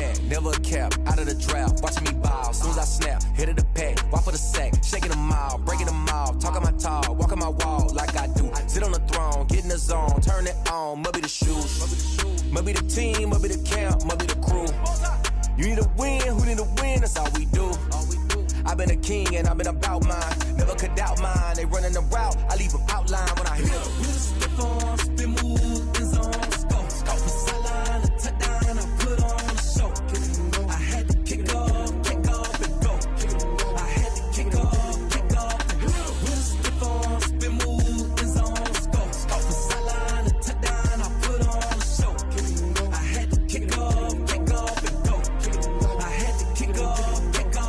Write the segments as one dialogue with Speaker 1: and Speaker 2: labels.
Speaker 1: back, never a cap, out of the draft. Watching me ball, soon as I snap, hit of the pack, walk for the sack, shaking them all, breaking them all, talking my talk, walking my wall like I do. Sit on the throne, get in the zone, turn it on, must be the shoes, must be the team, must be the camp, must be the crew. You need a win, who need a win, that's all we do. I've been a king and I've been about mine, never could doubt mine. They running the route, I leave them outline when I hit them. We just stiff on, spin move, in zone, scope for sideline, a touchdown, I put on the show. I had to kick off and go. I had to kick off and go. We just stiff on, spin move, in zone, scope for sideline, a touchdown, I put on the show. I had to kick off and go. I had to kick off and go.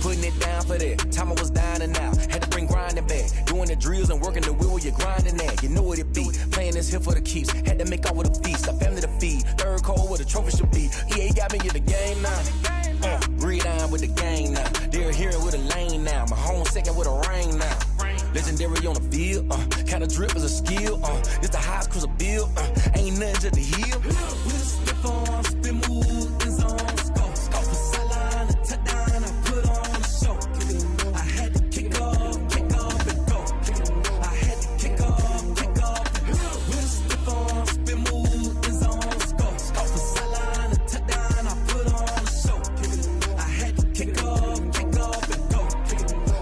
Speaker 1: Putting it down for that, time I was down and out. Had to bring grinding back, doing the drills and working the wheel where you're grinding at. You know what it be, playing this here for the keeps. Had to make off with a feast, a family to feed. Third cold where the trophy should be. EA got me in the game now. Breathe on with the game now. They're here with a lane now. My home second with a ring now. Legendary on the field, kind of drip is a skill. It's the highest cruiser bill, ain't nothing to the heel. We just slip on, spin move, in zone, scope for sideline, a touchdown, I put on the show. I had to kick off and go. I had to kick off and go. We just slip on, spin move, in zone, scope for sideline, a touchdown, I put on the show. I had to kick off and go.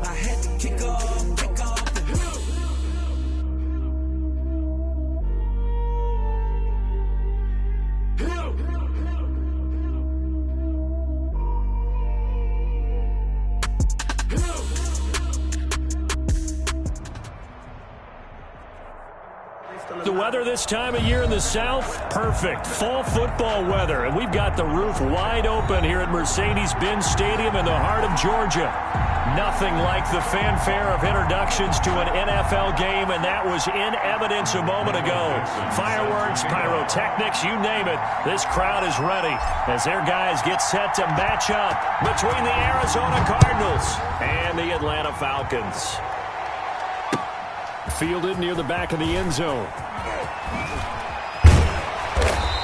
Speaker 1: I had to kick off and go.
Speaker 2: The weather this time of year in the South, perfect. Fall football weather, and we've got the roof wide open here at Mercedes-Benz Stadium in the heart of Georgia. Nothing like the fanfare of introductions to an NFL game, and that was in evidence a moment ago. Fireworks, pyrotechnics, you name it. This crowd is ready as their guys get set to match up between the Arizona Cardinals and the Atlanta Falcons. Fielded near the back of the end zone.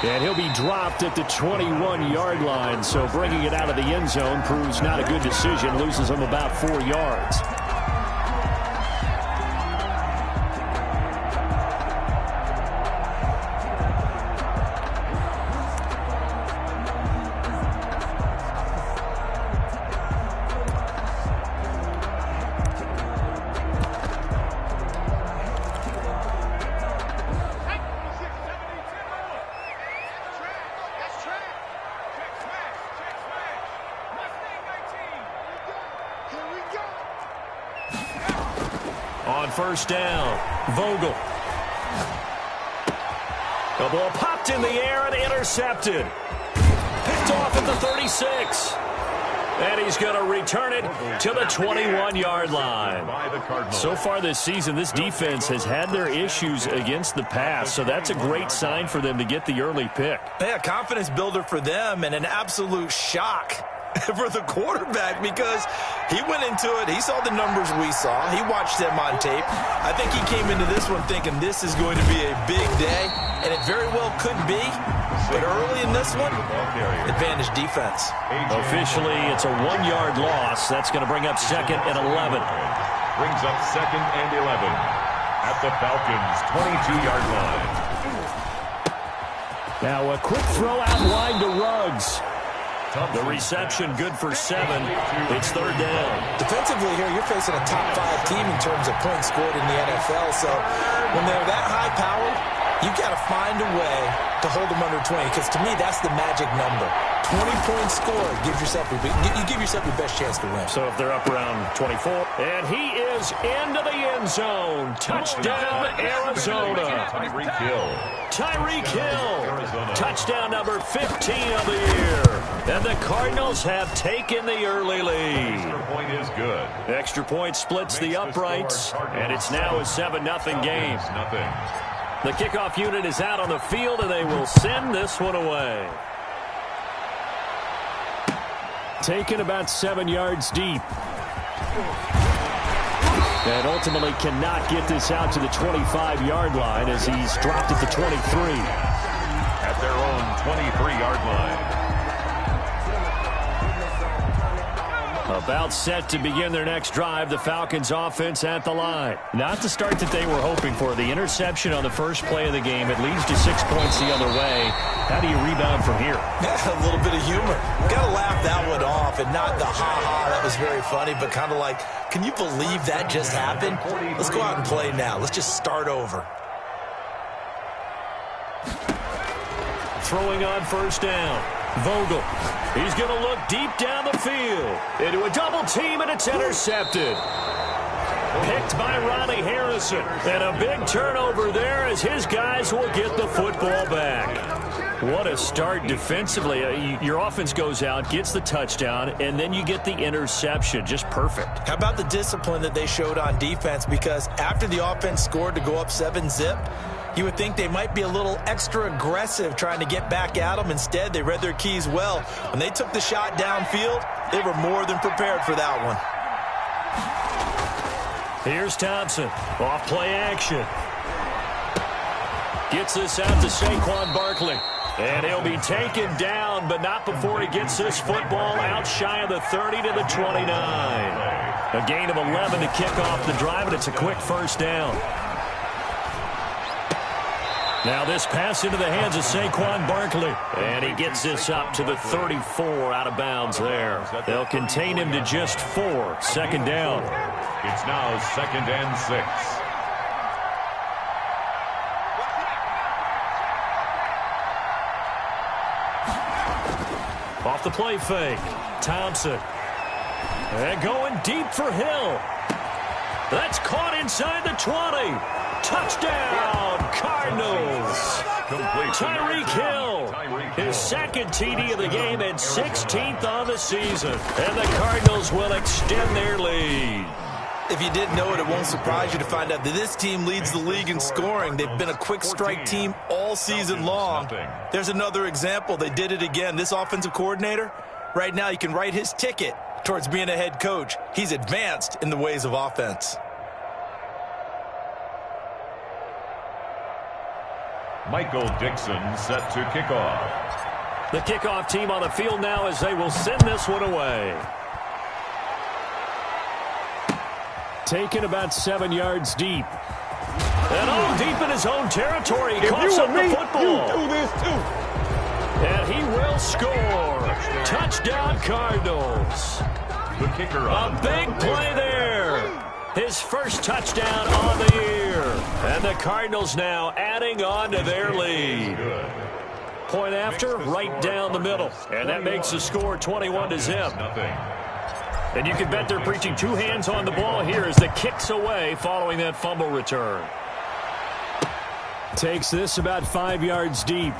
Speaker 2: And he'll be dropped at the 21-yard line, so bringing it out of the end zone proves not a good decision. Loses him about 4 yards. On first down, Vogel. The ball popped in the air and intercepted. Picked off at the 36. And he's going to return it to the 21-yard line. So far this season, this defense has had their issues against the pass, so that's a great sign for them to get the early pick.
Speaker 3: Yeah, confidence builder for them and an absolute shock for the quarterback because he went into it. He saw the numbers we saw. He watched them on tape. I think he came into this one thinking this is going to be a big day, and it very well could be. But early in this one, advantage defense.
Speaker 2: Officially, it's a 1-yard loss. That's going to bring up second and 11.
Speaker 4: Brings up second and 11 at the Falcons' 22-yard line.
Speaker 2: Now a quick throw out wide to Ruggs. The reception good for 7. It's third down.
Speaker 3: Defensively here, you're facing a top 5 team in terms of points scored in the NFL. So when they're that high-powered, you've got to find a way to hold them under 20, because to me, that's the magic number. 20 points scored, you give yourself your best chance to win.
Speaker 2: So if they're up around 24. And he is into the end zone. Touchdown, Arizona. Tyreek Hill. Touchdown number 15 of the year. And the Cardinals have taken the early lead.
Speaker 4: Extra point is good.
Speaker 2: Extra point splits the uprights, and it's now a 7-0 game. The kickoff unit is out on the field, and they will send this one away. Taken about 7 yards deep. And ultimately cannot get this out to the 25-yard line as he's dropped at the 23.
Speaker 4: At their own 23-yard line.
Speaker 2: About set to begin their next drive, the Falcons offense at the line. Not the start that they were hoping for. The interception on the first play of the game. It leads to 6 points the other way. How do you rebound from here?
Speaker 3: A little bit of humor. Got to laugh that one off, and not the ha-ha, that was very funny, but kind of like, can you believe that just happened? Let's go out and play now. Let's just start over.
Speaker 2: Throwing on first down. Vogel. He's going to look deep down the field. Into a double team, and it's intercepted. Picked by Ronnie Harrison. And a big turnover there as his guys will get the football back. What a start defensively. Your offense goes out, gets the touchdown, and then you get the interception. Just perfect.
Speaker 3: How about the discipline that they showed on defense? Because after the offense scored to go up 7-zip, you would think they might be a little extra aggressive trying to get back at them. Instead, they read their keys well. When they took the shot downfield, they were more than prepared for that one.
Speaker 2: Here's Thompson. Off play action. Gets this out to Saquon Barkley. And he'll be taken down, but not before he gets this football out shy of the 30 to the 29. A gain of 11 to kick off the drive, and it's a quick first down. Now this pass into the hands of Saquon Barkley. And he gets this up to the 34 out of bounds there. They'll contain him to just 4. Second down.
Speaker 4: It's now 2nd and 6.
Speaker 2: Off the play fake. Thompson. And going deep for Hill. That's caught inside the 20. Touchdown, Cardinals. Tyreek Hill, his second TD of the game and 16th on the season. And the Cardinals will extend their lead.
Speaker 3: If you didn't know it, it won't surprise you to find out that this team leads the league in scoring. They've been a quick strike team all season long. There's another example. They did it again. This offensive coordinator, right now you can write his ticket towards being a head coach. He's advanced in the ways of offense.
Speaker 4: Michael Dixon set to kick off.
Speaker 2: The kickoff team on the field now as they will send this one away. Taken about 7 yards deep. And all deep in his own territory. He coughs up the football.
Speaker 5: You do this too.
Speaker 2: And he will score. Touchdown, Cardinals.
Speaker 4: The kicker
Speaker 2: A big play there. His first touchdown on the year. And the Cardinals now adding on to their lead. Point after, right down the middle. And that makes the score 21-0. And you can bet they're preaching 2 hands on the ball here as the kick's away following that fumble return. Takes this about 5 yards deep.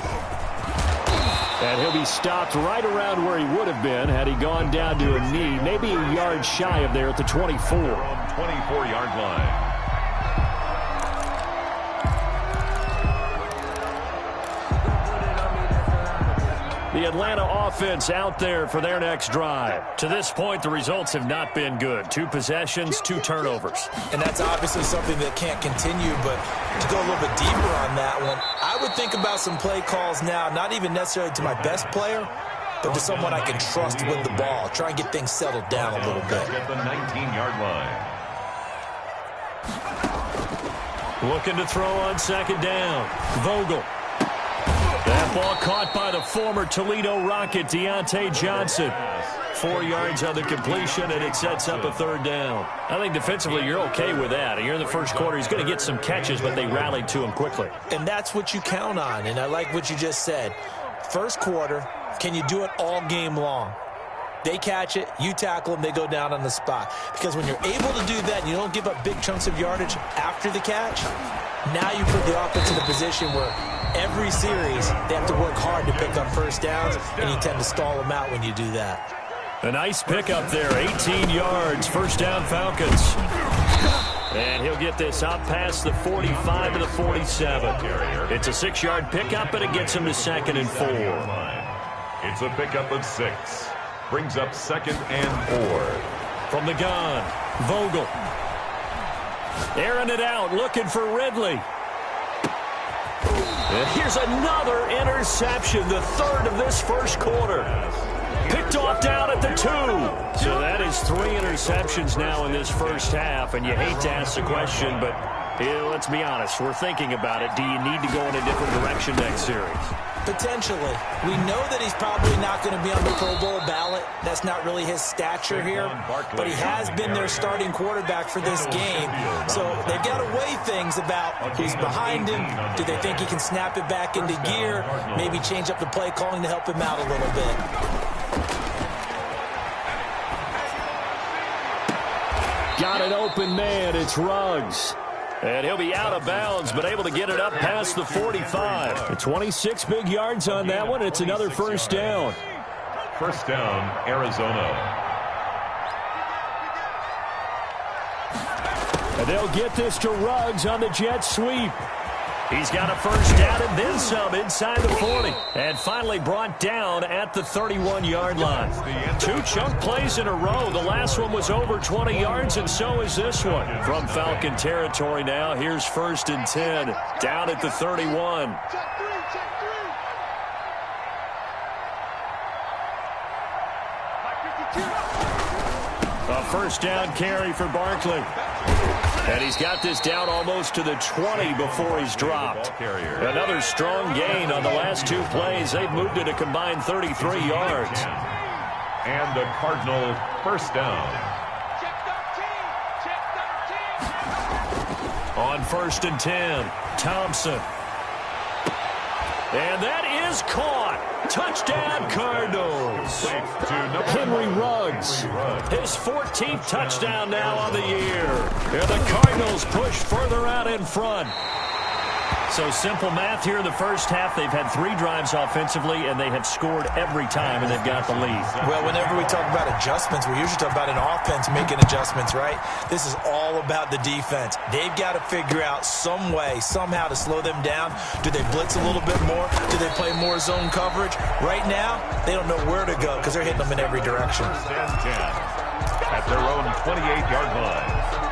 Speaker 2: And he'll be stopped right around where he would have been had he gone down to a knee, maybe a yard shy of there at the 24.
Speaker 4: 24-yard line.
Speaker 2: The Atlanta offense out there for their next drive. To this point, the results have not been good. 2 possessions, 2 turnovers.
Speaker 3: And that's obviously something that can't continue, but to go a little bit deeper on that one, I would think about some play calls now, not even necessarily to my best player, but to someone I can trust with the ball. Try and get things settled down a little bit.
Speaker 4: At the 19-yard line.
Speaker 2: Looking to throw on second down. Vogel. That ball caught by the former Toledo Rocket, Deontay Johnson. 4 yards on the completion, and it sets up a third down. I think defensively you're okay with that. Here in the first quarter, he's going to get some catches, but they rallied to him quickly.
Speaker 3: And that's what you count on, and I like what you just said. First quarter, can you do it all game long? They catch it, you tackle them, they go down on the spot. Because when you're able to do that and you don't give up big chunks of yardage after the catch, now you put the offense in a position where every series they have to work hard to pick up first downs, and you tend to stall them out when you do that.
Speaker 2: A nice pickup there, 18 yards, first down Falcons. And he'll get this out past the 45 to the 47. It's a 6-yard pickup, and it gets him to 2nd and 4.
Speaker 4: It's a pickup of 6. Brings up 2nd and 4.
Speaker 2: From the gun, Vogel. Airing it out, looking for Ridley. And here's another interception, the 3rd of this first quarter. Picked Picked off down at the 2. So that is 3 interceptions now in this first half. And you hate to ask the question, but let's be honest. We're thinking about it. Do you need to go in a different direction next series?
Speaker 3: Potentially. We know that he's probably not going to be on the Pro Bowl ballot. That's not really his stature here. But he has been their starting quarterback for this game. So they've got to weigh things about who's behind him. Do they think he can snap it back into gear? Maybe change up the play calling to help him out a little bit.
Speaker 2: Got an open man. It's Ruggs. And he'll be out of bounds, but able to get it up past the 45. 26 big yards on that one. It's another first down.
Speaker 4: First down, Arizona.
Speaker 2: And they'll get this to Ruggs on the jet sweep. He's got a first down and then some inside the 40. And finally brought down at the 31-yard line. 2 chunk plays in a row. The last one was over 20 yards, and so is this one. From Falcon territory now, here's 1st and 10. Down at the 31. A first down carry for Barkley. And he's got this down almost to the 20 before he's dropped. Another strong gain on the last 2 plays. They've moved it a combined 33 yards.
Speaker 4: And the Cardinal first down.
Speaker 2: On 1st and 10, Thompson. And that is caught. Touchdown, Cardinals. Henry Ruggs. His 14th touchdown now on the year. And the Cardinals push further out in front. So simple math here in the first half. They've had 3 drives offensively, and they have scored every time, and they've got the lead.
Speaker 3: Well, whenever we talk about adjustments, we usually talk about an offense making adjustments, right? This is all about the defense. They've got to figure out some way, somehow to slow them down. Do they blitz a little bit more? Do they play more zone coverage? Right now, they don't know where to go because they're hitting them in every direction.
Speaker 4: At their own 28-yard line.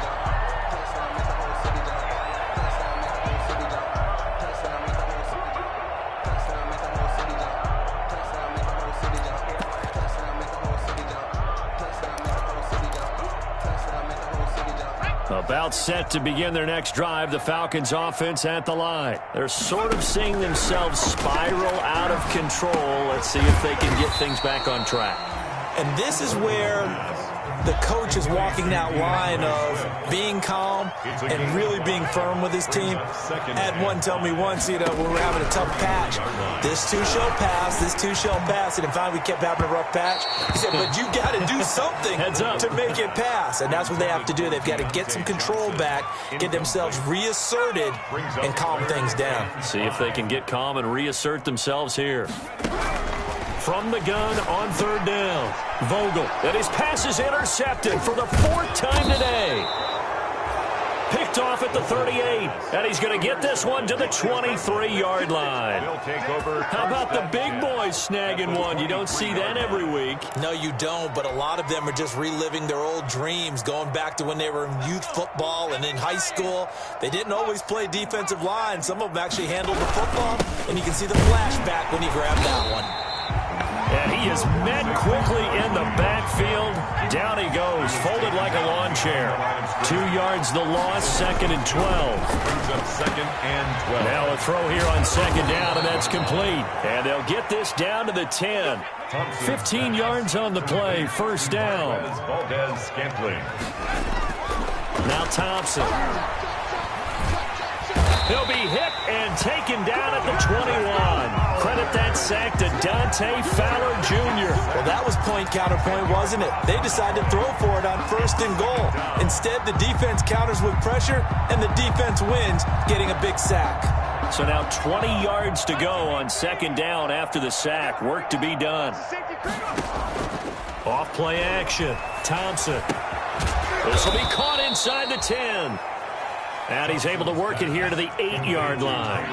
Speaker 2: About set to begin their next drive, the Falcons offense at the line. They're sort of seeing themselves spiral out of control. Let's see if they can get things back on track.
Speaker 3: And this is where the coach is walking that line of being calm and really being firm with his team. I had one tell me once, when we're having a tough patch, this too shall pass, this too shall pass. And finally we kept having a rough patch. He said, but you got to do something to make it pass. And that's what they have to do. They've got to get some control back, get themselves reasserted, and calm things down.
Speaker 2: See if they can get calm and reassert themselves here. From the gun on 3rd down. Vogel, and his pass is intercepted for the 4th time today. Picked off at the 38, and he's going to get this one to the 23-yard line. How about the big boys snagging one? You don't see that every week.
Speaker 3: No, you don't, but a lot of them are just reliving their old dreams, going back to when they were in youth football and in high school. They didn't always play defensive line. Some of them actually handled the football, and you can see the flashback when he grabbed that one.
Speaker 2: And he is met quickly in the backfield. Down he goes, folded like a lawn chair. 2 yards the loss, 2nd and 12.
Speaker 4: Brings up 2nd and 12.
Speaker 2: Now a throw here on 2nd down, and that's complete. And they'll get this down to the 10. 15 yards on the play, 1st down. Now Thompson. He'll be hit and taken down at the 21. Credit that sack to Dante Fowler Jr.
Speaker 3: Well, that was point counterpoint, wasn't it? They decided to throw for it on 1st and goal. Instead, the defense counters with pressure, and the defense wins, getting a big sack.
Speaker 2: So now 20 yards to go on 2nd down after the sack. Work to be done. Off play action. Thompson. This will be caught inside the 10. And he's able to work it here to the 8-yard line.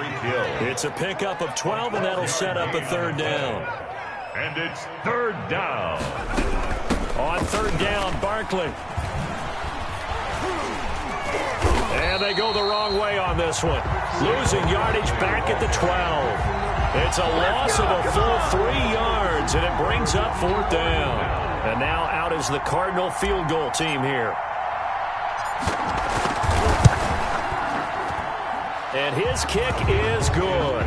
Speaker 2: It's a pickup of 12, and that'll set up a 3rd down.
Speaker 4: And it's 3rd down.
Speaker 2: On 3rd down, Barkley. And they go the wrong way on this one. Losing yardage back at the 12. It's a loss of a full 3 yards, and it brings up 4th down. And now out is the Cardinal field goal team here. And his kick is good.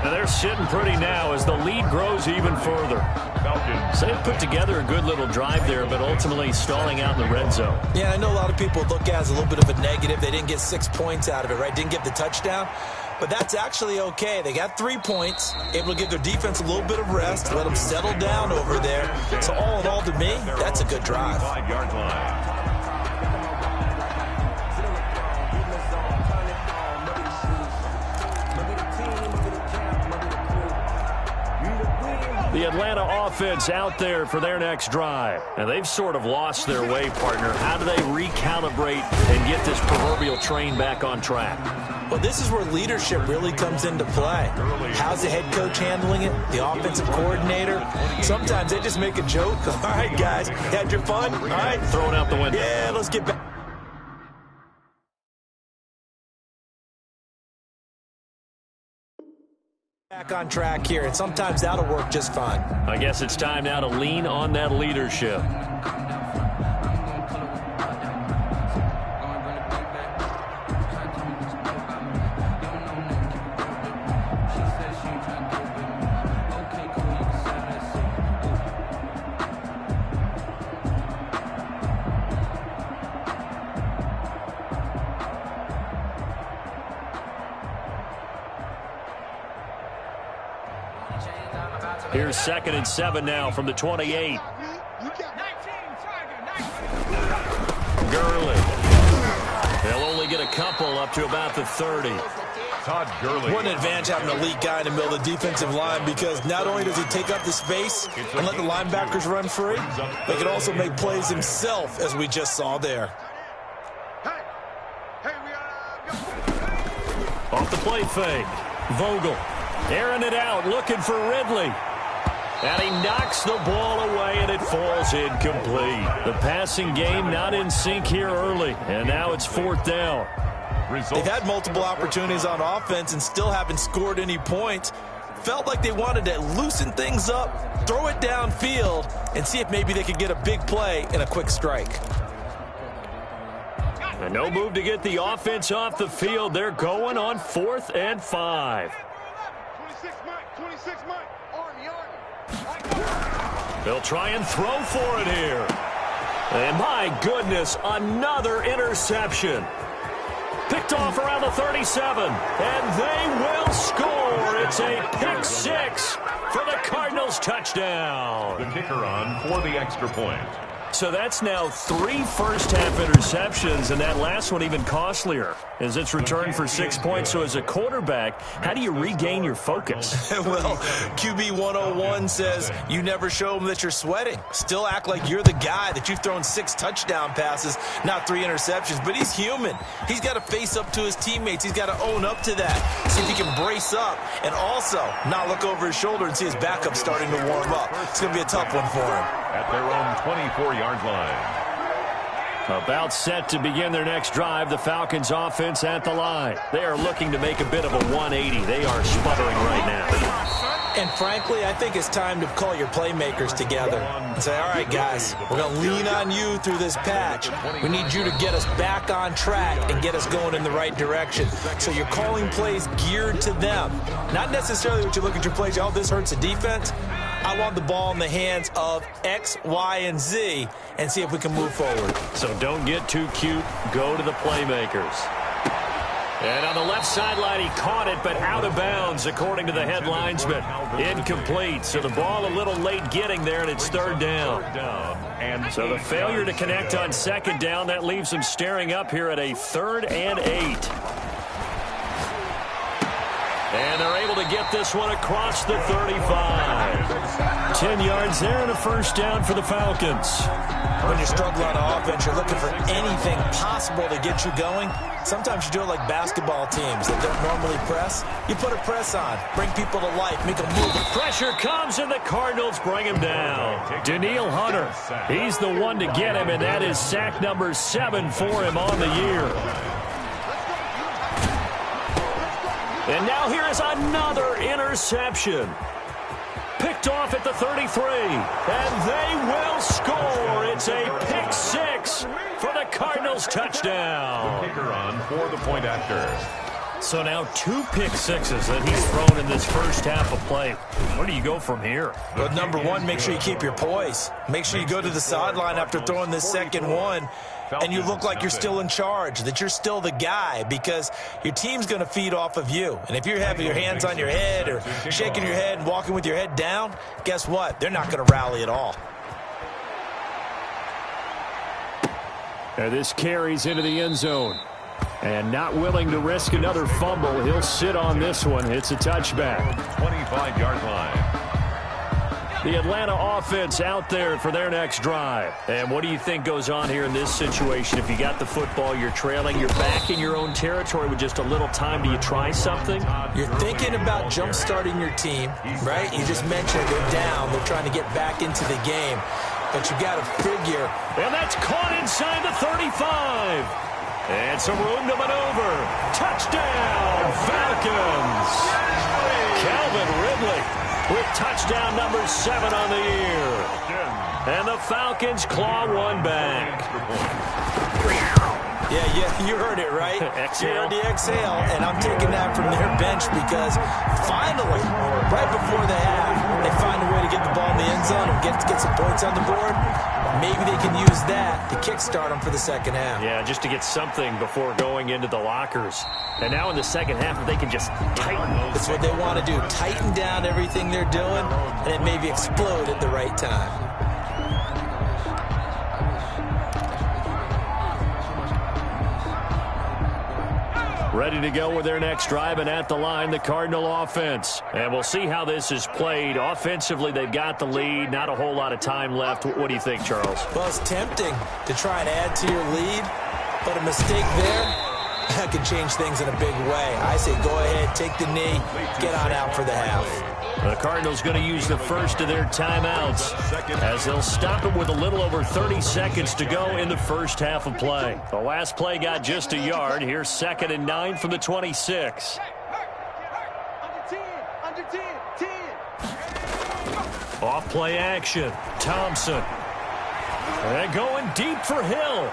Speaker 2: And they're sitting pretty now as the lead grows even further. So they've put together a good little drive there, but ultimately stalling out in the red zone.
Speaker 3: Yeah, I know a lot of people look at it as a little bit of a negative. They didn't get 6 points out of it, right? Didn't get the touchdown. But that's actually okay. They got 3 points, able to give their defense a little bit of rest, let them settle down over there. So all in all, to me, that's a good drive.
Speaker 4: 5-yard line.
Speaker 2: The Atlanta offense out there for their next drive. And they've sort of lost their way, partner. How do they recalibrate and get this proverbial train back on track?
Speaker 3: Well, this is where leadership really comes into play. How's the head coach handling it? The offensive coordinator? Sometimes they just make a joke. All right, guys, had your fun? All right.
Speaker 2: Throw it out the window.
Speaker 3: Yeah, let's get back. Back on track here, and sometimes that'll work just fine.
Speaker 2: I guess it's time now to lean on that leadership. Here's 2nd and 7 now from the 28. Gurley. They'll only get a couple up to about the 30.
Speaker 4: Todd Gurley.
Speaker 3: What an advantage having an elite guy in the middle of the defensive line, because not only does he take up the space and let the linebackers run free, but he can also make plays himself, as we just saw there.
Speaker 2: Off the play fake. Vogel airing it out, looking for Ridley. And he knocks the ball away, and it falls incomplete. The passing game not in sync here early, and now it's 4th down.
Speaker 3: They've had multiple opportunities on offense and still haven't scored any points. Felt like they wanted to loosen things up, throw it downfield, and see if maybe they could get a big play and a quick strike.
Speaker 2: And no move to get the offense off the field. They're going on 4th and 5.
Speaker 5: 26 Mike.
Speaker 2: They'll try and throw for it here. And my goodness, another interception. Picked off around the 37, and they will score. It's a pick 6 for the Cardinals touchdown.
Speaker 4: The kicker on for the extra point.
Speaker 2: So that's now 3 first-half interceptions, and that last one even costlier as it's returned for 6 points. So as a quarterback, how do you regain your focus?
Speaker 3: Well, QB 101 says you never show them that you're sweating. Still act like you're the guy, that you've thrown 6 touchdown passes, not 3 interceptions. But he's human. He's got to face up to his teammates. He's got to own up to that. See if he can brace up and also not look over his shoulder and see his backup starting to warm up. It's going to be a tough one for him.
Speaker 4: At their own 24-yard line.
Speaker 2: About set to begin their next drive, the Falcons offense at the line. They are looking to make a bit of a 180. They are sputtering right now.
Speaker 3: And frankly, I think it's time to call your playmakers together and say, all right, guys, we're going to lean on you through this patch. We need you to get us back on track and get us going in the right direction. So you're calling plays geared to them. Not necessarily what you look at your plays, oh, this hurts the defense. I want the ball in the hands of X, Y, and Z and see if we can move forward.
Speaker 2: So don't get too cute. Go to the playmakers. And on the left sideline, he caught it, but out of bounds, according to the head linesman. Incomplete. So the ball a little late getting there, and it's 3rd down. So the failure to connect on 2nd down, that leaves him staring up here at a 3rd and 8. And they're able to get this one across the 35. 10 yards there and a 1st down for the Falcons.
Speaker 3: When you're struggling on offense, you're looking for anything possible to get you going. Sometimes you do it like basketball teams that don't normally press. You put a press on, bring people to life, make them move.
Speaker 2: Pressure comes, and the Cardinals bring him down. Danielle Hunter, he's the one to get him, and that is sack number 7 for him on the year. And now here is another interception. Picked off at the 33. And they will score. It's a pick six for the Cardinals touchdown.
Speaker 4: The kicker on for the point after.
Speaker 2: So now 2 pick sixes that he's thrown in this first half of play. Where do you go from here?
Speaker 3: Well, number one, make sure you keep your poise. Make sure you go to the sideline after throwing this second one, and you look like you're still in charge, that you're still the guy, because your team's going to feed off of you. And if you're having your hands on your head or shaking your head and walking with your head down, guess what? They're not going to rally at all.
Speaker 2: And this carries into the end zone. And not willing to risk another fumble. He'll sit on this one. It's a touchback.
Speaker 4: 25-yard line.
Speaker 2: The Atlanta offense out there for their next drive. And what do you think goes on here in this situation? If you got the football, you're trailing, you're back in your own territory with just a little time. Do you try something?
Speaker 3: You're thinking about jump-starting your team, right? You just mentioned they're down. They're trying to get back into the game. But you got to figure.
Speaker 2: And that's caught inside the 35. And some room to maneuver. Touchdown, Falcons. Calvin Ridley with touchdown number 7 on the year. And the Falcons claw one back.
Speaker 3: Yeah, you heard it, right?
Speaker 2: Exhale.
Speaker 3: You heard the exhale, and I'm taking that from their bench because finally, right before the half, they find a way to get the ball in the end zone and get some points on the board. Maybe they can use that to kickstart them for the second half.
Speaker 2: Yeah, just to get something before going into the lockers. And now in the second half, if they can just tighten those.
Speaker 3: That's what they want to do. Tighten down everything they're doing, and then maybe explode at the right time.
Speaker 2: Ready to go with their next drive, and at the line, the Cardinal offense. And we'll see how this is played. Offensively, they've got the lead. Not a whole lot of time left. What do you think, Charles?
Speaker 3: Well, it's tempting to try and add to your lead, but a mistake there, that could change things in a big way. I say go ahead, take the knee, get on out for the half.
Speaker 2: The Cardinals going to use the first of their timeouts as they'll stop it with a little over 30 seconds to go in the first half of play. The last play got just a yard. Here's 2nd and 9 from the 26.
Speaker 5: Under 10.
Speaker 2: Off play action. Thompson. And going deep for Hill.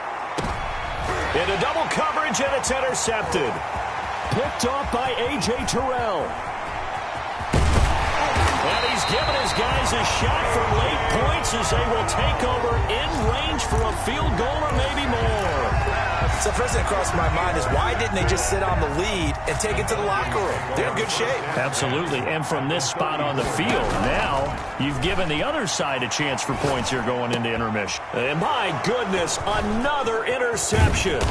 Speaker 2: Into double coverage, and it's intercepted. Picked off by A.J. Terrell. And he's given his guys a shot for late points as they will take over in range for a field goal or maybe more.
Speaker 3: So first thing that crossed my mind is why didn't they just sit on the lead and take it to the locker room? They're in good shape.
Speaker 2: Absolutely. And from this spot on the field, now you've given the other side a chance for points here going into intermission. And my goodness, another interception.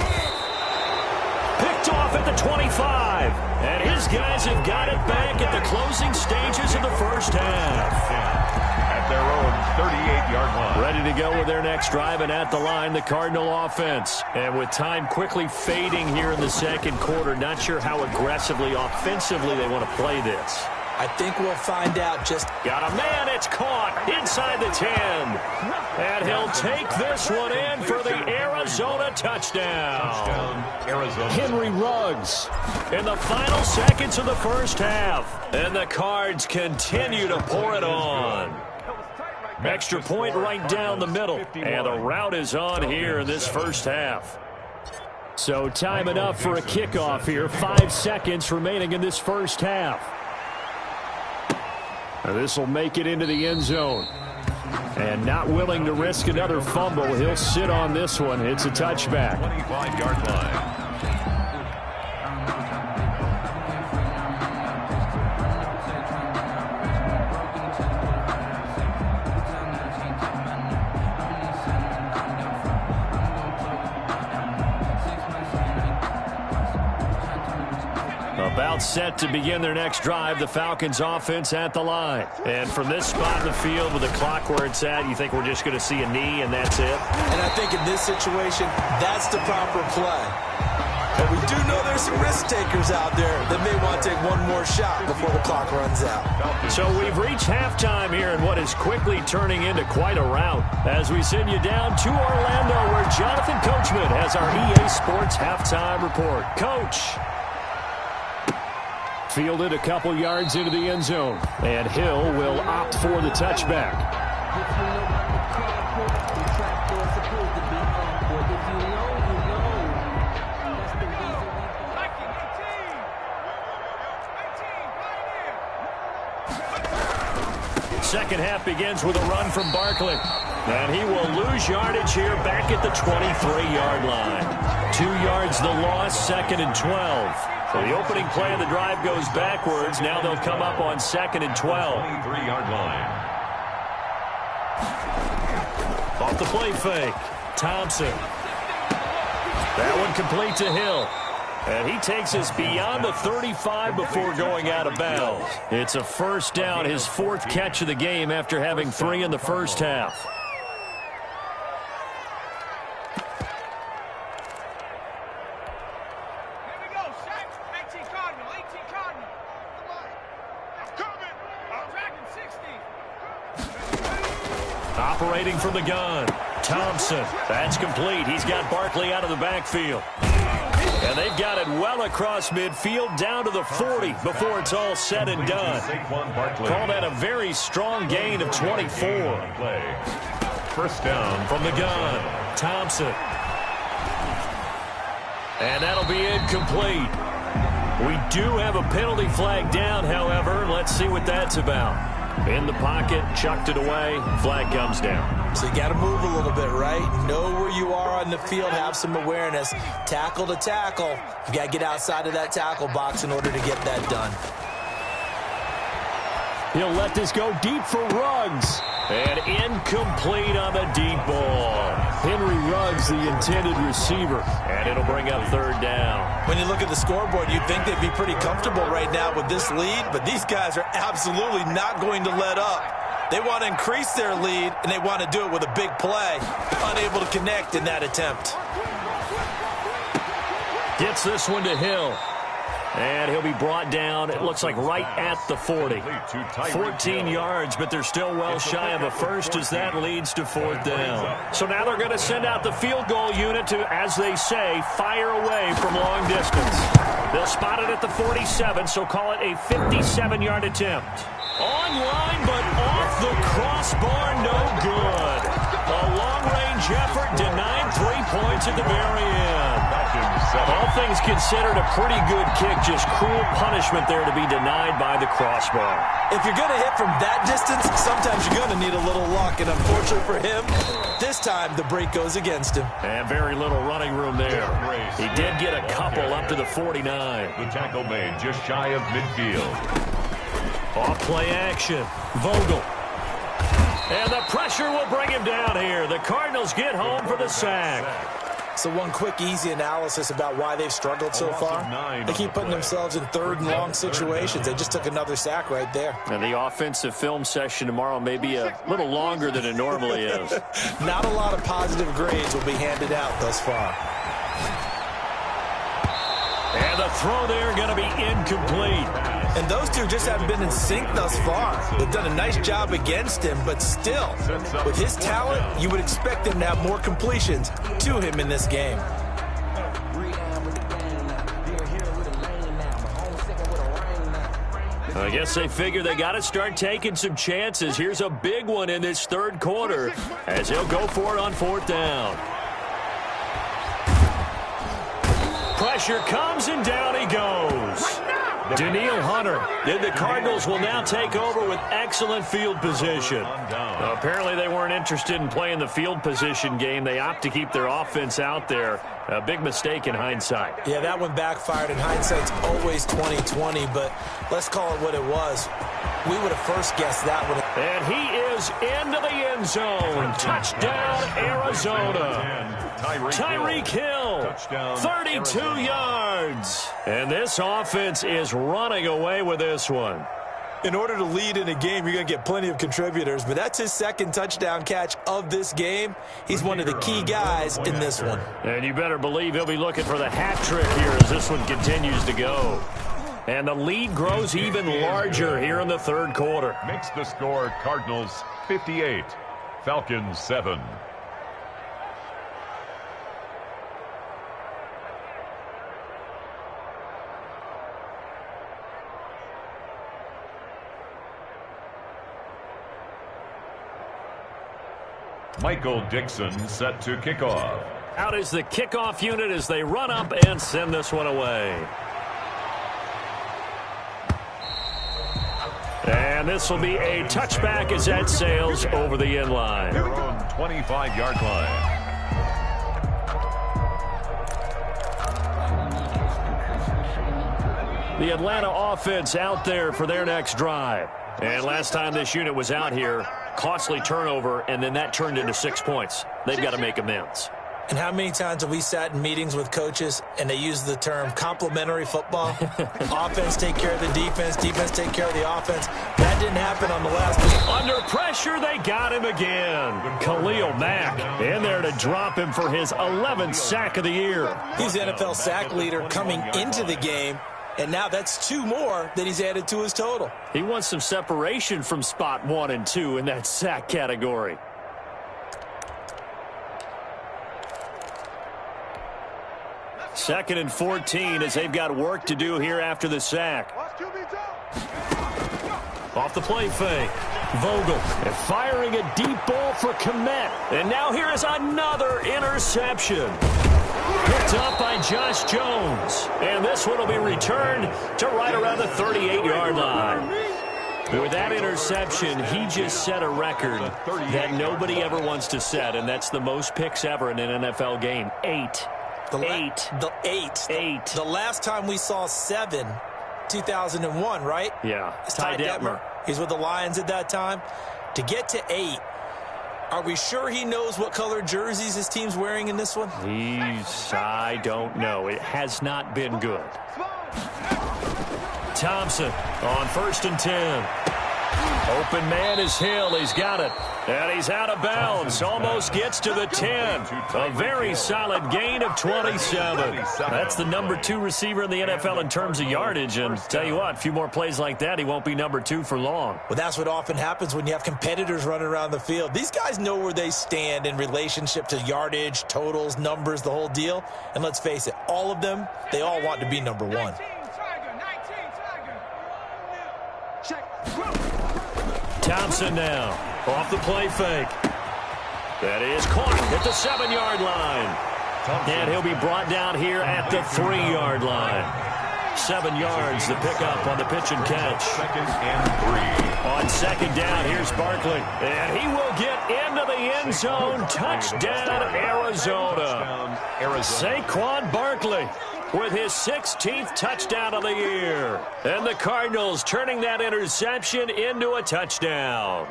Speaker 2: Picked off at the 25. And his guys have got it back at the closing stages of the first half.
Speaker 4: At their own 38-yard line.
Speaker 2: Ready to go with their next drive, and at the line, the Cardinal offense. And with time quickly fading here in the second quarter, not sure how aggressively, offensively they want to play this.
Speaker 3: I think we'll find out just...
Speaker 2: Got a man, it's caught inside the 10. And he'll take this one in for the Arizona touchdown.
Speaker 4: Arizona.
Speaker 2: Henry Ruggs in the final seconds of the first half. And the Cards continue to pour it on. Extra point right down the middle. And the route is on here in this first half. So time enough for a kickoff here. 5 seconds remaining in this first half. This will make it into the end zone. And not willing to risk another fumble, he'll sit on this one. It's a touchback.
Speaker 4: 25-yard line.
Speaker 2: About set to begin their next drive, the Falcons offense at the line. And from this spot in the field with the clock where it's at, you think we're just going to see a knee and that's it?
Speaker 3: And I think in this situation, that's the proper play. But we do know there's some risk takers out there that may want to take one more shot before the clock runs out.
Speaker 2: So we've reached halftime here in what is quickly turning into quite a rout as we send you down to Orlando where Jonathan Coachman has our EA Sports halftime report. Coach. Fielded a couple yards into the end zone. And Hill will opt for the touchback. Second half begins with a run from Barkley. And he will lose yardage here back at the 23-yard line. 2 yards the loss, 2nd and 12. So the opening play of the drive goes backwards. Now they'll come up on 2nd and 12.
Speaker 4: 23-yard line.
Speaker 2: Off the play fake. Thompson. That one complete to Hill. And he takes us beyond the 35 before going out of bounds. It's a first down, his 4th catch of the game after having 3 in the first half. Operating from the gun. Thompson. That's complete. He's got Barkley out of the backfield. And they've got it well across midfield down to the 40 before it's all said and done. Call that a very strong gain of 24.
Speaker 4: First down
Speaker 2: from the gun. Thompson. And that'll be incomplete. We do have a penalty flag down, however. Let's see what that's about. In the pocket, chucked it away, flag comes down.
Speaker 3: So you got to move a little bit, right? Know where you are on the field, have some awareness. Tackle to tackle. You got to get outside of that tackle box in order to get that done.
Speaker 2: He'll let this go deep for Ruggs. And incomplete on the deep ball. Henry Ruggs, the intended receiver. And it'll bring up 3rd down.
Speaker 3: When you look at the scoreboard, you'd think they'd be pretty comfortable right now with this lead, but these guys are absolutely not going to let up. They want to increase their lead, and they want to do it with a big play. Unable to connect in that attempt.
Speaker 2: Gets this one to Hill. And he'll be brought down, it looks like right at the 40. 14 yards, but they're still well shy of a first as that leads to 4th down. So now they're going to send out the field goal unit to, as they say, fire away from long distance. They'll spot it at the 47, so call it a 57-yard attempt. Online, but off the crossbar, no good. A long-range effort denied 3 points at the very end. All things considered, a pretty good kick, just cruel punishment there to be denied by the crossbar.
Speaker 3: If you're going to hit from that distance, sometimes you're going to need a little luck, and unfortunately for him, this time the break goes against him.
Speaker 2: And very little running room there. He did get a couple up to the 49.
Speaker 4: The tackle made just shy of midfield.
Speaker 2: Off play action. Vogel. And the pressure will bring him down here. The Cardinals get home for the sack.
Speaker 3: So one quick, easy analysis about why they've struggled so far. They keep putting themselves in 3rd and long situations. They just took another sack right there.
Speaker 2: And the offensive film session tomorrow may be a little longer than it normally is.
Speaker 3: Not a lot of positive grades will be handed out thus far.
Speaker 2: And the throw there going to be incomplete.
Speaker 3: And those two just haven't been in sync thus far. They've done a nice job against him, but still, with his talent, you would expect him to have more completions to him in this game.
Speaker 2: I guess they figure they got to start taking some chances. Here's a big one in this 3rd quarter as he'll go for it on 4th down. Pressure comes, and down he goes. Daniil Hunter. Then the Cardinals will now take over with excellent field position. Apparently they weren't interested in playing the field position game. They opt to keep their offense out there. A big mistake in hindsight.
Speaker 3: Yeah, that one backfired. In hindsight's always 20/20, but let's call it what it was. We would have first guessed that one.
Speaker 2: And he is into the end zone. Touchdown, Arizona. Tyreek Hill, 32 yards. And this offense is running away with this one.
Speaker 3: In order to lead in a game, you're going to get plenty of contributors, but that's his 2nd touchdown catch of this game. He's one of the key guys in this one.
Speaker 2: And you better believe he'll be looking for the hat trick here as this one continues to go. And the lead grows even larger here in the 3rd quarter.
Speaker 4: Makes the score Cardinals 58, Falcons 7. Michael Dixon set to kick off.
Speaker 2: Out is the kickoff unit as they run up and send this one away. And this will be a touchback as that sails over the end line.
Speaker 4: Their own 25-yard line.
Speaker 2: The Atlanta offense out there for their next drive. And last time this unit was out here, costly turnover, and then that turned into 6 points. They've got to make amends.
Speaker 3: And how many times have we sat in meetings with coaches and they use the term complementary football? Offense take care of the defense, defense take care of the offense. That didn't happen on the last week.
Speaker 2: Under pressure, they got him again. Khalil Mack in there to drop him for his 11th sack of the year.
Speaker 3: He's the NFL sack leader coming into the game, and now that's 2 more that he's added to his total.
Speaker 2: He wants some separation from spot 1 and 2 in that sack category. Second and 14 as they've got work to do here after the sack. Off the play fake. Vogel and firing a deep ball for Kmet. And now here is another interception. Picked up by Josh Jones. And this one will be returned to right around the 38-yard line. With that interception, he just set a record that nobody ever wants to set, and that's the most picks ever in an NFL game. 8.
Speaker 3: The last time we saw 7, 2001, right?
Speaker 2: Yeah.
Speaker 3: It's Ty Detmer. He's with the Lions at that time. To get to 8, are we sure he knows what color jerseys his team's wearing in this one?
Speaker 2: I don't know. It has not been good. Thompson on 1st and 10. Open man is Hill. He's got it. And he's out of bounds. Almost gets to the 10. A very solid gain of 27. That's the number 2 receiver in the NFL in terms of yardage. And tell you what, a few more plays like that, he won't be number 2 for long.
Speaker 3: Well, that's what often happens when you have competitors running around the field. These guys know where they stand in relationship to yardage, totals, numbers, the whole deal. And let's face it, all of them, they all want to be number 1.
Speaker 2: Thompson now, off the play fake. That is caught at the 7-yard line. And he'll be brought down here at the 3-yard line. 7 yards, the pickup on the pitch and catch.
Speaker 4: 2nd and 3.
Speaker 2: On 2nd down, here's Barkley. And he will get into the end zone. Touchdown, Arizona. Saquon Barkley with his 16th touchdown of the year. And the Cardinals turning that interception into a touchdown.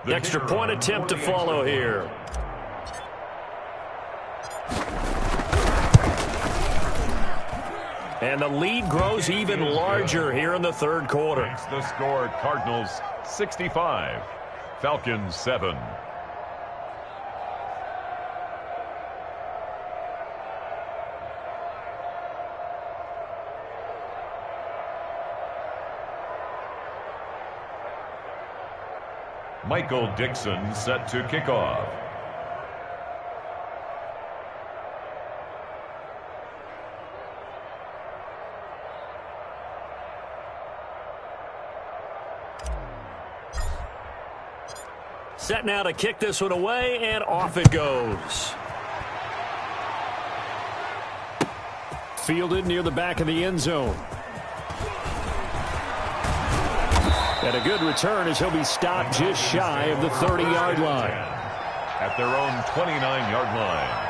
Speaker 2: The extra point attempt to follow here. And the lead grows even larger here in the 3rd quarter.
Speaker 4: Makes the score Cardinals 65, Falcons 7. Michael Dixon set to kick off.
Speaker 2: Set now to kick this one away, and off it goes. Fielded near the back of the end zone. And a good return as he'll be stopped just shy of the 30-yard line.
Speaker 4: At their own 29-yard line.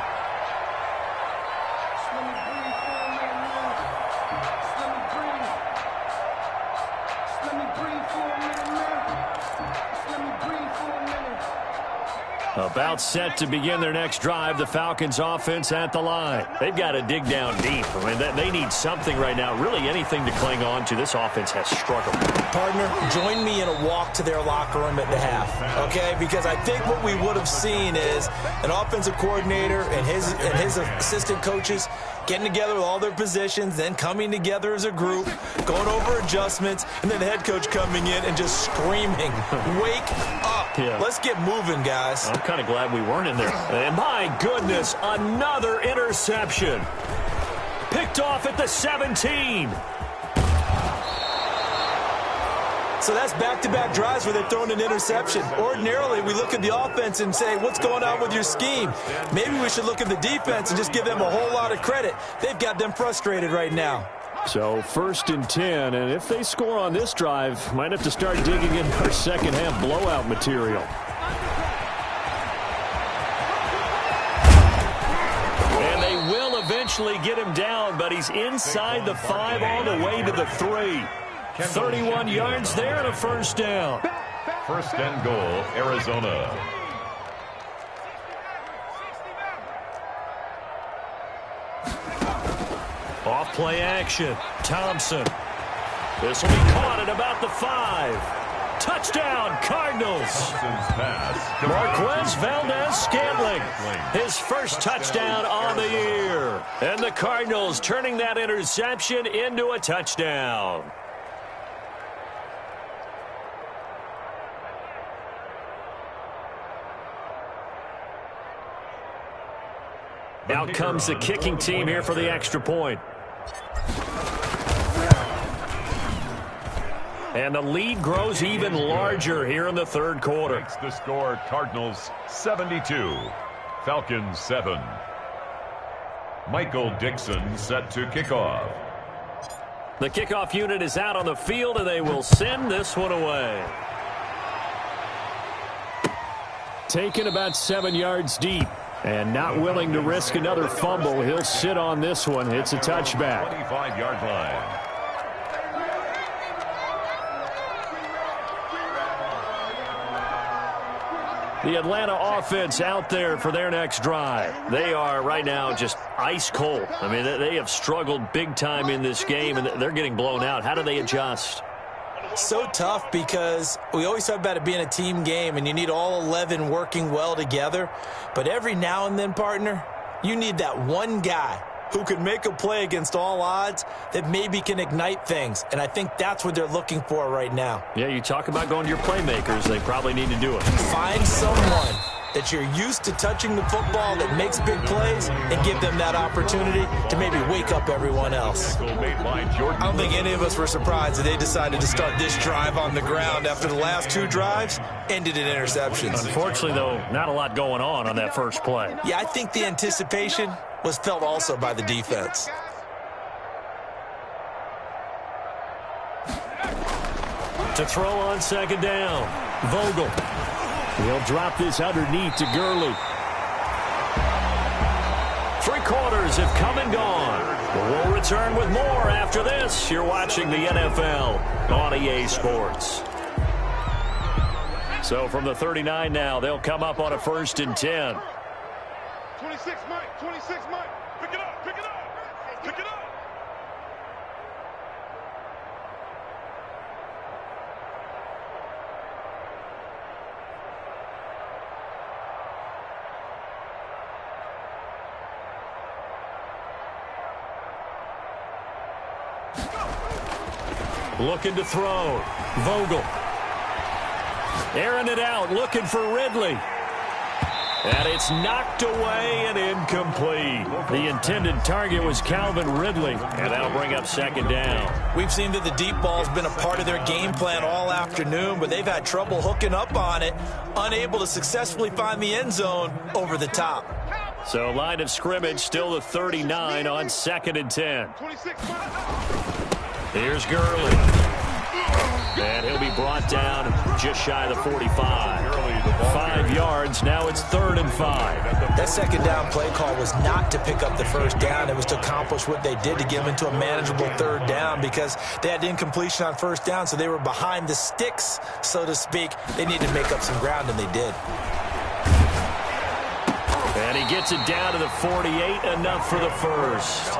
Speaker 2: About set to begin their next drive, the Falcons offense at the line. They've got to dig down deep. I mean, they need something right now, really anything to cling on to. This offense has struggled.
Speaker 3: Partner, join me in a walk to their locker room at the half, okay? Because I think what we would have seen is an offensive coordinator and his assistant coaches getting together with all their positions, then coming together as a group, going over adjustments, and then the head coach coming in and just screaming, wake up. Yeah. Let's get moving, guys.
Speaker 2: I'm kind of glad we weren't in there. And my goodness, another interception. Picked off at the 17.
Speaker 3: So that's back-to-back drives where they're throwing an interception. Ordinarily, we look at the offense and say, what's going on with your scheme? Maybe we should look at the defense and just give them a whole lot of credit. They've got them frustrated right now.
Speaker 2: So 1st and 10, and if they score on this drive, might have to start digging in our second-half blowout material. And they will eventually get him down, but he's inside the 5 all the way to the 3. 31 yards there and a first down.
Speaker 4: 1st and goal, Arizona.
Speaker 2: Off play action. Thompson. This will be caught at about the 5. Touchdown, Cardinals. Marquez Valdez-Scantling. His first touchdown on the year. And the Cardinals turning that interception into a touchdown. Out comes the kicking team here for the extra point. And the lead grows even larger here in the 3rd quarter.
Speaker 4: Makes the score Cardinals 72, Falcons 7. Michael Dixon set to kick off.
Speaker 2: The kickoff unit is out on the field, and they will send this one away. Taken about 7 yards deep. And not willing to risk another fumble. He'll sit on this one. It's a touchback.
Speaker 4: 25-yard line.
Speaker 2: The Atlanta offense out there for their next drive. They are right now just ice cold. I mean, they have struggled big time in this game, and they're getting blown out. How do they adjust?
Speaker 3: So tough because we always talk about it being a team game and you need all 11 working well together. But every now and then, partner, you need that one guy who can make a play against all odds that maybe can ignite things. And I think that's what they're looking for right now.
Speaker 2: Yeah, you talk about going to your playmakers. They probably need to do it.
Speaker 3: Find someone that you're used to touching the football that makes big plays and give them that opportunity to maybe wake up everyone else. I don't think any of us were surprised that they decided to start this drive on the ground after the last 2 drives ended in interceptions.
Speaker 2: Unfortunately, though, not a lot going on that first play.
Speaker 3: Yeah, I think the anticipation was felt also by the defense.
Speaker 2: To throw on 2nd down, Vogel. He'll drop this underneath to Gurley. 3 quarters have come and gone. We'll return with more after this. You're watching the NFL on EA Sports. So from the 39 now, they'll come up on a 1st and 10.
Speaker 5: 26, Mike. 26, Mike. Pick it up. Pick it up. Pick it up.
Speaker 2: Looking to throw. Vogel. Airing it out, looking for Ridley. And it's knocked away and incomplete. The intended target was Calvin Ridley, and that'll bring up 2nd down.
Speaker 3: We've seen that the deep ball's been a part of their game plan all afternoon, but they've had trouble hooking up on it, unable to successfully find the end zone over the top.
Speaker 2: So line of scrimmage still the 39 on 2nd and 10.
Speaker 5: 26, Mike.
Speaker 2: Here's Gurley. And he'll be brought down just shy of the 45. 5 yards. Now it's 3rd and 5.
Speaker 3: That 2nd down play call was not to pick up the 1st down. It was to accomplish what they did to get them into a manageable 3rd down because they had incompletion on 1st down, so they were behind the sticks, so to speak. They needed to make up some ground, and they did.
Speaker 2: And he gets it down to the 48, enough for the first.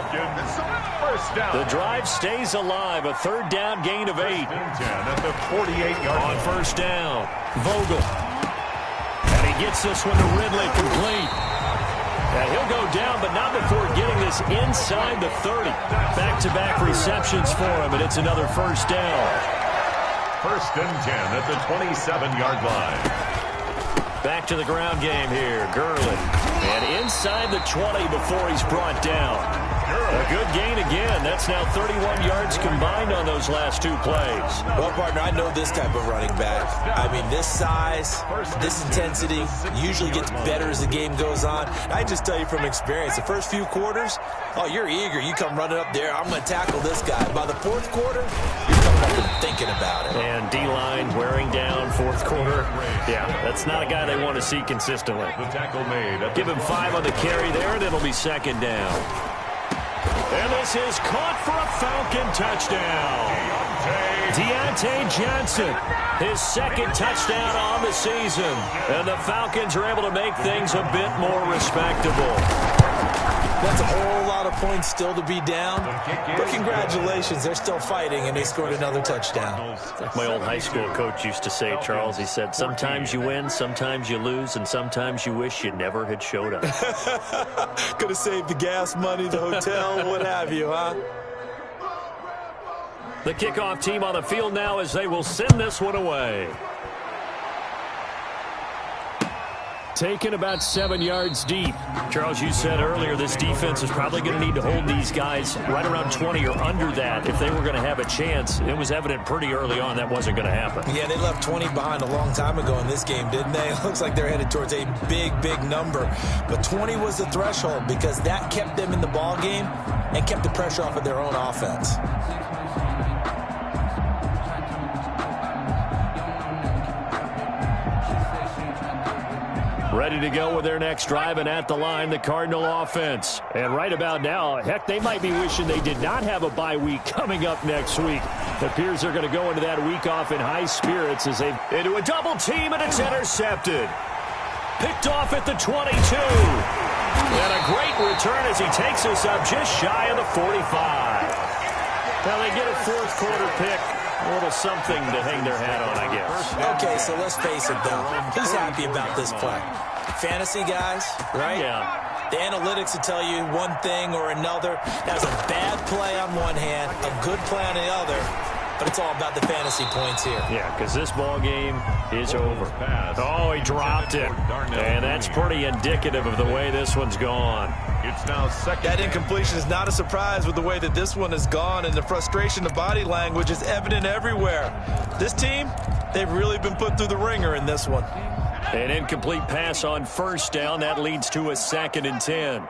Speaker 2: The drive stays alive, a 3rd down gain of 8.
Speaker 4: At the 48-yard
Speaker 2: on 1st down, Vogel. And he gets this one to Ridley, complete. And he'll go down, but not before getting this inside the 30. Back-to-back receptions for him, and it's another 1st down.
Speaker 4: 1st and 10 at the 27-yard line.
Speaker 2: Back to the ground game here, Gurley. And inside the 20 before he's brought down. A good gain again. That's now 31 yards combined on those last two plays.
Speaker 3: Well, partner, I know this type of running back. I mean, this size, this intensity usually gets better as the game goes on. I just tell you from experience, the first few quarters, oh, you're eager. You come running up there, I'm going to tackle this guy. By the fourth quarter, you're coming up and thinking about it.
Speaker 2: And D-line wearing down fourth quarter. Yeah, that's not a guy they want to see consistently.
Speaker 4: The tackle made.
Speaker 2: Give him 5 on the carry there, and it'll be second down. And this is caught for a Falcon touchdown. Deontay Johnson, his second touchdown on the season. And the Falcons are able to make things a bit more respectable.
Speaker 3: That's a whole lot of points still to be down. But congratulations, they're still fighting, and they scored another touchdown.
Speaker 2: Like my old high school coach used to say, Charles, he said, sometimes you win, sometimes you lose, and sometimes you wish you never had showed up.
Speaker 3: Could have saved the gas money, the hotel, what have you, huh?
Speaker 2: The kickoff team on the field now as they will send this one away. Taken about 7 yards deep. Charles, you said earlier this defense is probably going to need to hold these guys right around 20 or under that if they were going to have a chance. It was evident pretty early on that wasn't going to happen.
Speaker 3: Yeah, they left 20 behind a long time ago in this game, didn't they? It looks like they're headed towards a big, big number. But 20 was the threshold because that kept them in the ball game and kept the pressure off of their own offense.
Speaker 2: Ready to go with their next drive, and at the line, the Cardinal offense. And right about now, heck, they might be wishing they did not have a bye week coming up next week. It appears they're going to go into that week off in high spirits as they into a double team, and it's intercepted. Picked off at the 22. And a great return as he takes us up just shy of the 45. Now they get a fourth quarter pick. A little something to hang their hat on, I guess.
Speaker 3: Okay, so let's face it, though. Who's happy about this play? Fantasy guys, right?
Speaker 2: Yeah.
Speaker 3: The analytics will tell you one thing or another. That's a bad play on one hand, a good play on the other, but it's all about the fantasy points here.
Speaker 2: Yeah, because this ball game is over. Oh, he dropped it. And that's pretty indicative of the way this one's gone.
Speaker 4: It's now second.
Speaker 3: That incompletion is not a surprise with the way that this one has gone, and the frustration, the body language is evident everywhere. This team, they've really been put through the ringer in this one.
Speaker 2: An incomplete pass on first down. That leads to a 2nd and 10.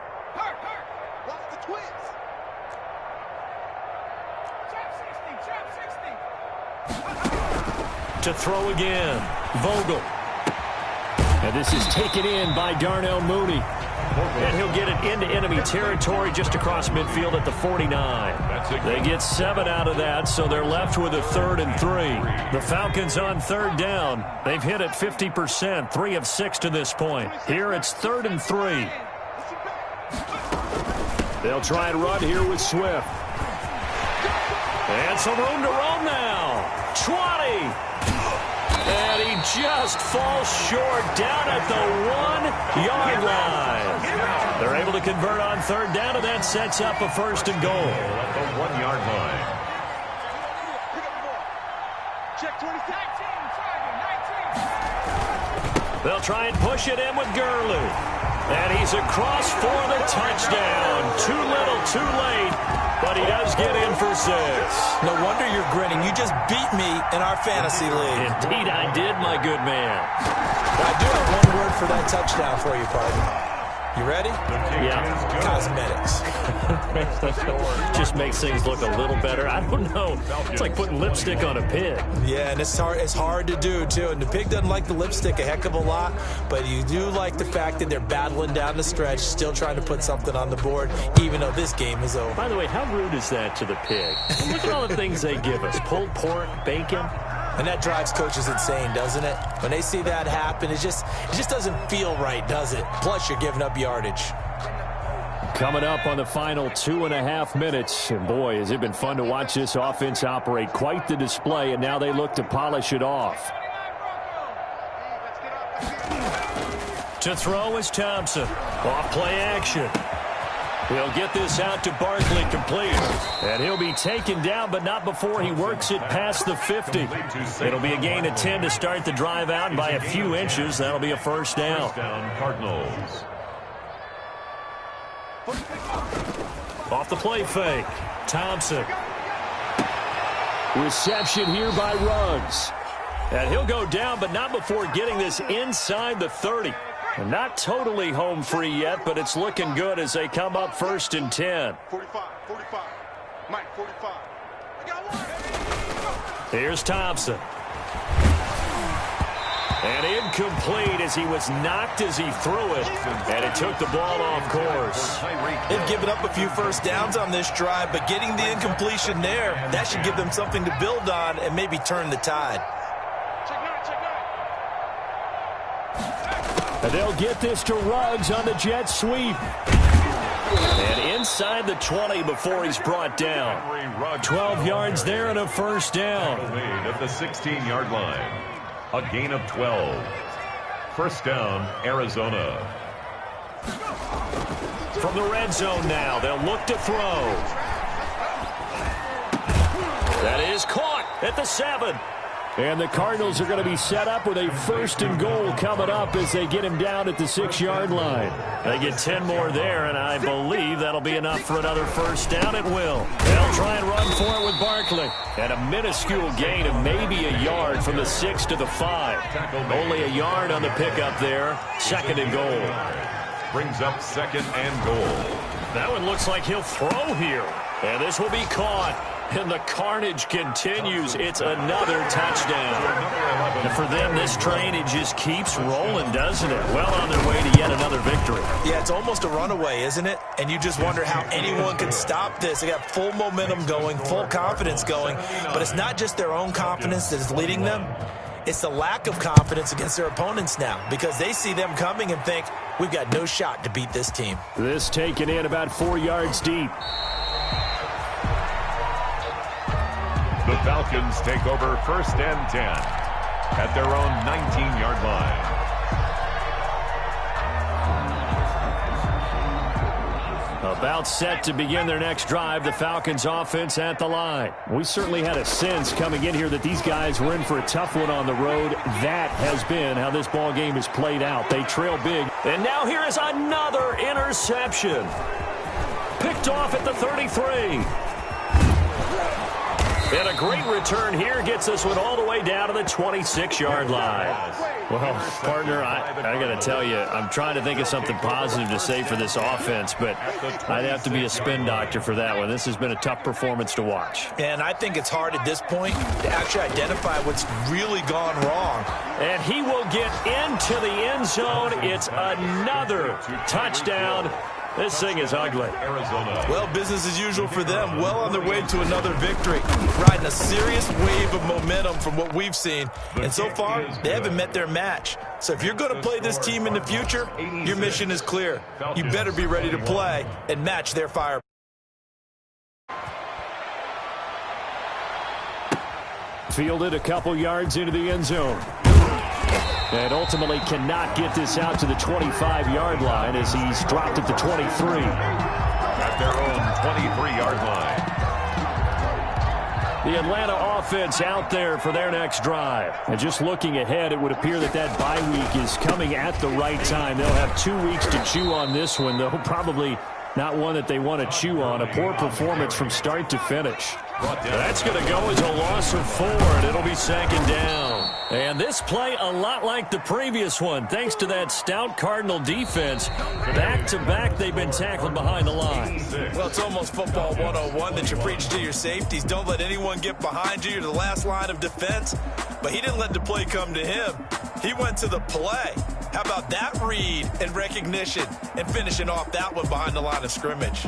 Speaker 2: To throw again, Vogel. And this is taken in by Darnell Mooney. And he'll get it into enemy territory just across midfield at the 49. They get 7 out of that, so they're left with a 3rd and 3. The Falcons on 3rd down. They've hit it 50%, 3 of 6 to this point. Here it's 3rd and 3. They'll try and run here with Swift. And some room to roam now. 20. And he just falls short down at the 1-yard line. They're able to convert on 3rd down, and that sets up a 1st and goal.
Speaker 4: At the 1-yard line.
Speaker 5: Check 20.
Speaker 2: They'll try and push it in with Gurley. And he's across for the touchdown. Too little, too late. But he does get in for 6.
Speaker 3: No wonder you're grinning. You just beat me in our fantasy league.
Speaker 2: Indeed, I did, my good man.
Speaker 3: I do have one word for that touchdown for you, partner. You ready?
Speaker 2: Yeah.
Speaker 3: Cosmetics.
Speaker 2: Just makes things look a little better. I don't know. It's like putting lipstick on a pig.
Speaker 3: Yeah, and it's hard to do, too. And the pig doesn't like the lipstick a heck of a lot, but you do like the fact that they're battling down the stretch, still trying to put something on the board, even though this game is over.
Speaker 2: By the way, how rude is that to the pig? Look at all the things they give us. Pulled pork, bacon.
Speaker 3: And that drives coaches insane, doesn't it? When they see that happen, it just doesn't feel right, does it? Plus, you're giving up yardage.
Speaker 2: Coming up on the final 2.5 minutes. And boy, has it been fun to watch this offense operate. Quite the display, and now they look to polish it off. To throw is Thompson. Off play action. He'll get this out to Barkley complete. And he'll be taken down, but not before he works it past the 50. It'll be a gain of 10 to start the drive out, and by a few inches, that'll be a 1st down.
Speaker 4: Cardinals.
Speaker 2: Off the play fake. Thompson. Reception here by Ruggs. And he'll go down, but not before getting this inside the 30. And not totally home free yet, but it's looking good as they come up 1st and 10.
Speaker 5: 45. Mike, 45.
Speaker 2: Here's Thompson. And incomplete as he was knocked as he threw it. And it took the ball off course.
Speaker 3: They've given up a few first downs on this drive, but getting the incompletion there, that should give them something to build on and maybe turn the tide.
Speaker 2: And they'll get this to Ruggs on the jet sweep. And inside the 20 before he's brought down. 12 yards there and a first down.
Speaker 4: At the 16-yard line. A gain of 12. First down, Arizona.
Speaker 2: From the red zone now, they'll look to throw. That is caught at the 7. And the Cardinals are going to be set up with a 1st and goal coming up as they get him down at the 6-yard line. They get 10 more there, and I believe that'll be enough for another first down. It will. They'll try and run for it with Barkley. And a minuscule gain of maybe a yard from the 6 to the 5. Only a yard on the pickup there. 2nd and goal.
Speaker 4: Brings up 2nd and goal.
Speaker 2: That one looks like he'll throw here. And this will be caught. And the carnage continues. It's another touchdown. And for them, this train, it just keeps rolling, doesn't it? Well on their way to yet another victory.
Speaker 3: Yeah, it's almost a runaway, isn't it? And you just wonder how anyone can stop this. They got full momentum going, full confidence going. But it's not just their own confidence that is leading them. It's the lack of confidence against their opponents now because they see them coming and think, we've got no shot to beat this team.
Speaker 2: This taken in about 4 yards deep.
Speaker 4: The Falcons take over 1st and 10 at their own 19-yard line.
Speaker 2: About set to begin their next drive, the Falcons offense at the line. We certainly had a sense coming in here that these guys were in for a tough one on the road. That has been how this ball game has played out. They trail big. And now here is another interception. Picked off at the 33. And a great return here gets this one all the way down to the 26-yard line. Well, partner, I got to tell you, I'm trying to think of something positive to say for this offense, but I'd have to be a spin doctor for that one. This has been a tough performance to watch.
Speaker 3: And I think it's hard at this point to actually identify what's really gone wrong.
Speaker 2: And he will get into the end zone. It's another touchdown. This thing is ugly.
Speaker 4: Arizona.
Speaker 3: Well, business as usual for them. Well on their way to another victory. Riding a serious wave of momentum from what we've seen. And so far, they haven't met their match. So if you're going to play this team in the future, your mission is clear. You better be ready to play and match their fire.
Speaker 2: Fielded a couple yards into the end zone. And ultimately cannot get this out to the 25-yard line as he's dropped at the 23.
Speaker 4: At their own 23-yard line.
Speaker 2: The Atlanta offense out there for their next drive. And just looking ahead, it would appear that that bye week is coming at the right time. They'll have 2 weeks to chew on this one, though probably not one that they want to chew on. A poor performance from start to finish. That's going to go as a loss of 4, and it'll be 2nd down. And this play a lot like the previous one, thanks to that stout Cardinal defense. Back-to-back, they've been tackled behind the line.
Speaker 3: Well, it's almost football 101 that you preach to your safeties. Don't let anyone get behind you. You're the last line of defense. But he didn't let the play come to him. He went to the play. How about that read and recognition and finishing off that one behind the line of scrimmage?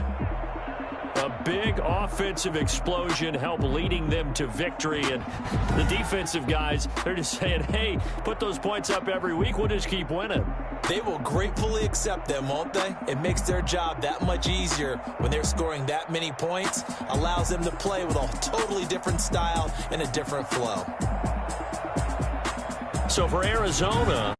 Speaker 2: A big offensive explosion helped leading them to victory. And the defensive guys, they're just saying, hey, put those points up every week. We'll just keep winning.
Speaker 3: They will gratefully accept them, won't they? It makes their job that much easier when they're scoring that many points. Allows them to play with a totally different style and a different flow.
Speaker 2: So for Arizona,